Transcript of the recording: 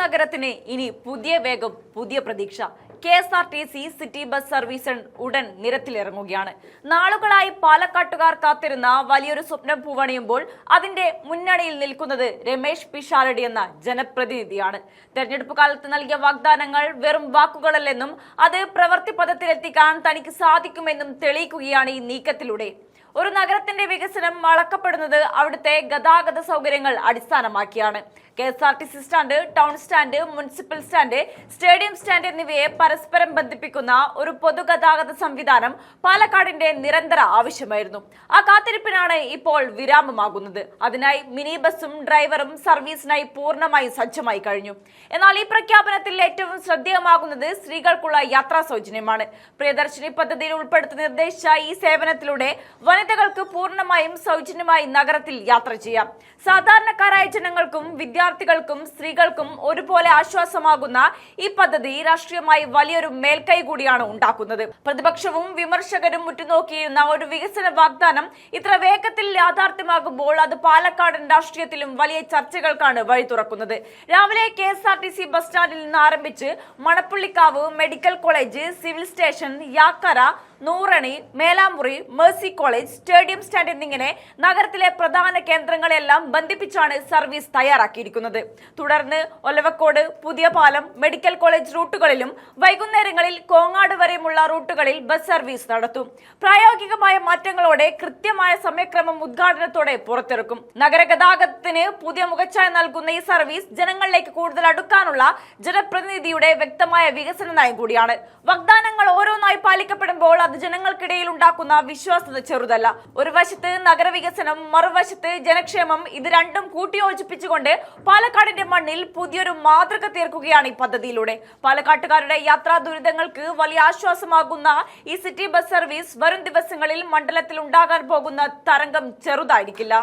നഗരത്തിന് ഇനി പുതിയ വേഗം, പുതിയ പ്രതീക്ഷ. KSRTC സിറ്റി ബസ് സർവീസ് ഉടൻ നിരത്തിലിറങ്ങുകയാണ്. നാളുകളായി പാലക്കാട്ടുകാർ കാത്തിരുന്ന വലിയൊരു സ്വപ്നം പൂവണിയുമ്പോൾ അതിന്റെ മുന്നണിയിൽ നിൽക്കുന്നത് രമേശ് പിഷാരടി എന്ന ജനപ്രതിനിധിയാണ്. തെരഞ്ഞെടുപ്പ് കാലത്ത് നൽകിയ വാഗ്ദാനങ്ങൾ വെറും വാക്കുകളല്ലെന്നും അത് പ്രവൃത്തി പദത്തിലെത്തിക്കാൻ തനിക്ക് സാധിക്കുമെന്നും തെളിയിക്കുകയാണ് ഈ നീക്കത്തിലൂടെ. ഒരു നഗരത്തിന്റെ വികസനം അളക്കപ്പെടുന്നത് അവിടുത്തെ ഗതാഗത സൗകര്യങ്ങൾ അടിസ്ഥാനമാക്കിയാണ്. KSRTC stand, town stand, municipal stand, stadium stand എന്നിവയെ പരസ്പരം ബന്ധിപ്പിക്കുന്ന ഒരു പൊതുഗതാഗത സംവിധാനം പാലക്കാടിന്റെ നിരന്തര ആവശ്യമായിരുന്നു. ആ കാത്തിരിപ്പിനാണ് ഇപ്പോൾ വിരാമമാകുന്നത്. അതിനായി മിനി ബസും ഡ്രൈവറും സർവീസിനായി പൂർണ്ണമായും സജ്ജമായി കഴിഞ്ഞു. എന്നാൽ ഈ പ്രഖ്യാപനത്തിൽ ഏറ്റവും ശ്രദ്ധേയമാകുന്നത് സ്ത്രീകൾക്കുള്ള യാത്രാ സൗജന്യമാണ്. പ്രിയദർശിനി പദ്ധതിയിൽ ഉൾപ്പെടുത്തി നിർദ്ദേശിച്ച ഈ സേവനത്തിലൂടെ വനിതകൾക്ക് പൂർണ്ണമായും സൗജന്യമായി നഗരത്തിൽ യാത്ര ചെയ്യാം. സാധാരണക്കാരായ ജനങ്ങൾക്കും വിദ്യാർത്ഥികൾക്കും സ്ത്രീകൾക്കും ഒരുപോലെ ആശ്വാസമാകുന്ന ഈ പദ്ധതി രാഷ്ട്രീയമായി വലിയൊരു മേൽക്കൈ കൂടിയാണ് ഉണ്ടാക്കുന്നത്. പ്രതിപക്ഷവും വിമർശകരും ഉറ്റുനോക്കിയിരുന്ന ഒരു വികസന വാഗ്ദാനം ഇത്ര വേഗത്തിൽ യാഥാർത്ഥ്യമാകുമ്പോൾ അത് പാലക്കാടൻ രാഷ്ട്രീയത്തിലും വലിയ ചർച്ചകൾക്കാണ് വഴി തുറക്കുന്നത്. രാവിലെ KSRTC ബസ് സ്റ്റാൻഡിൽ നിന്ന് ആരംഭിച്ച് Manappullikavu, medical college, civil station, Yakkara, Nurani, Melamuri, Mercy College, stadium stand എന്നിങ്ങനെ നഗരത്തിലെ പ്രധാന കേന്ദ്രങ്ങളെല്ലാം ബന്ധിപ്പിച്ചാണ് സർവീസ് തയ്യാറാക്കിയിരിക്കുന്നത്. തുടർന്ന് ഒലവക്കോട്, പുതിയ പാലം, മെഡിക്കൽ കോളേജ് റൂട്ടുകളിലും വൈകുന്നേരങ്ങളിൽ കോങ്ങാട് വരെയുമുള്ള റൂട്ടുകളിൽ ബസ് സർവീസ് നടത്തും. പ്രായോഗികമായ മാറ്റങ്ങളോടെ കൃത്യമായ സമയക്രമം ഉദ്ഘാടനത്തോടെ പുറത്തിറക്കും. നഗരഗതാഗതത്തിന് പുതിയ മുഖച്ഛായ നൽകുന്ന ഈ സർവീസ് ജനങ്ങളിലേക്ക് കൂടുതൽ അടുക്കാനുള്ള ജനപ്രതിനിധിയുടെ വ്യക്തമായ വികസന നയം കൂടിയാണ്. വാഗ്ദാനങ്ങൾ ഓരോന്നായി പാലിക്കപ്പെടുമ്പോൾ അത് ജനങ്ങൾക്കിടയിൽ ഉണ്ടാക്കുന്ന വിശ്വാസ്യത ചെറുതല്ല. ഒരു വശത്ത് നഗരവികസനം, മറുവശത്ത് ജനക്ഷേമം. ഇത് രണ്ടും കൂട്ടിയോജിപ്പിച്ചുകൊണ്ട് പാലക്കാടിന്റെ മണ്ണിൽ പുതിയൊരു മാതൃക തീർക്കുകയാണ് ഈ പദ്ധതിയിലൂടെ. പാലക്കാട്ടുകാരുടെ യാത്രാ ദുരിതങ്ങൾക്ക് വലിയ ആശ്വാസമാകുന്ന ഈ സിറ്റി ബസ് സർവീസ് വരും ദിവസങ്ങളിൽ മണ്ഡലത്തിൽ ഉണ്ടാകാൻ പോകുന്ന തരംഗം ചെറുതായിരിക്കില്ല.